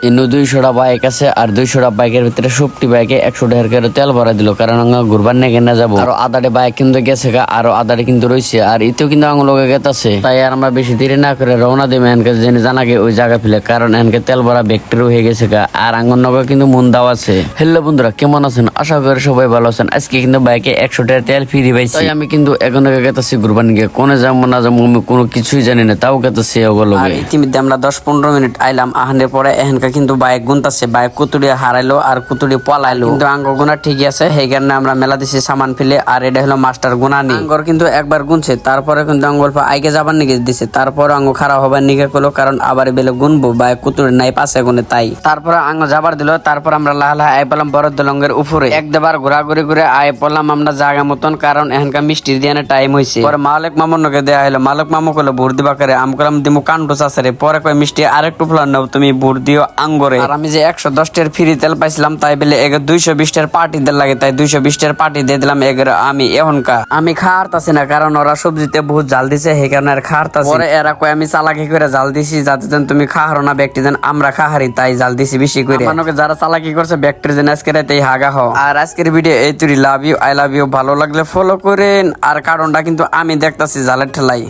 ইনু 200টা bike আছে আর 200টা বাইকের ভিতরে 50 বাইকে 100 টাকার করে তেল ভরা দিল, কারণ আমরা ঘুরবার নাকি না যাবো। আর আদারে বাইক কিন্তু গেছে গা, আরো আদারে কিন্তু রয়েছে, আর ইতেও কিন্তু আমার লোকে গেতাছে। তাই আর আমরা বেশি দেরি না করে রওনা দেবো এনকে জেনে জানাকে ওই জায়গা ফেলে, কারণ এনকে তেল ভরা ব্যাগটারও হয়ে গেছে গা। আর আঙ্গন নগর কিন্তু মন দাও আছে। হ্যালো বন্ধুরা, কেমন আছেন? আশা করি সবাই ভালো আছেন। আজকে কিন্তু বাইকে 100 টাকার তেল ফ্রি পাইছি। তাই আমি কিন্তু এখন গেতাছি ঘুরবার নিয়ে, কোনে যাবো না যাবো আমি কোনো কিছুই জানি না, তাও গেতাছি ওগুলো। আর ইতিমধ্যে আমরা 10-15 মিনিট আইলাম। আহানের পরে এখানকা কিন্তু বাইক গুনতাছে, বাইক কুতুড়ি হারাইলো আর কুতুড়ি পলাইলো, কিন্তু আঙ্গ গুনা ঠিকই আছে। সেই কারণে আমরা মেলা দিছি সামান ফেলে। আর এটা হলো মাস্টার গুনা নি আঙ্গর কিন্তু একবার গুনছে, তারপরে কিন্তু আঙ্গল আইকে যাবার নিকে দিছে, তারপর আঙ্গ খারাপ হবার নিকে করলো, কারণ আবার বেলে গুনবো বাইক কুতুড়ি নাই পাশে গুনে। তাই তারপরে আঙ্গ যাবার দিল। তারপর আমরা লাহলা আই পেলাম বড় দলঙ্গের উপরে। একবার ঘোরাঘুরি করে আই পড়লাম আমরা জায়গা মতন, কারণ এখানকার মিষ্টি দিয়ে টাইম হয়েছে। পরে মালিক মামুর নকে দেয়া হলো। মালিক মামু কইলো ভোট দিবা করে, আমি কইলাম দিমু কান্ডু চাষারে। পরে কয় মিষ্টি আরেকটু ফুলান নাও, তুমি ভোট দিও আঙ্গরে। আর আমি যে 110 টাকার ফ্রি তেল পাইছিলাম, তাই বলে 220 টাকার পার্টি দিল লাগে, তাই 220 টাকার পার্টি দিয়ে দিলাম। আমি এখনকা আমি খাওয়ারতাছি না, কারণ ওরা সবজিতে বহুত জাল দিছে, সেই কারণে আর খাওয়ারতাছি। পরে এরা কয় আমি চালাকি করে জাল দিছি, যাতে যেন তুমি খাহারো না ব্যক্তি যেন আমরা খাহারি, তাই জাল দিছি বেশি করে। আমাকে যারা চালাকি করছে ব্যক্তির যেন আজকে রাতেই হাগা হও। আর আজকের ভিডিও এই তুই love you, I love you. ভালো লাগলে ফলো করেন। আর কারণটা কিন্তু আমি দেখতাছি জালের ঠেলাই।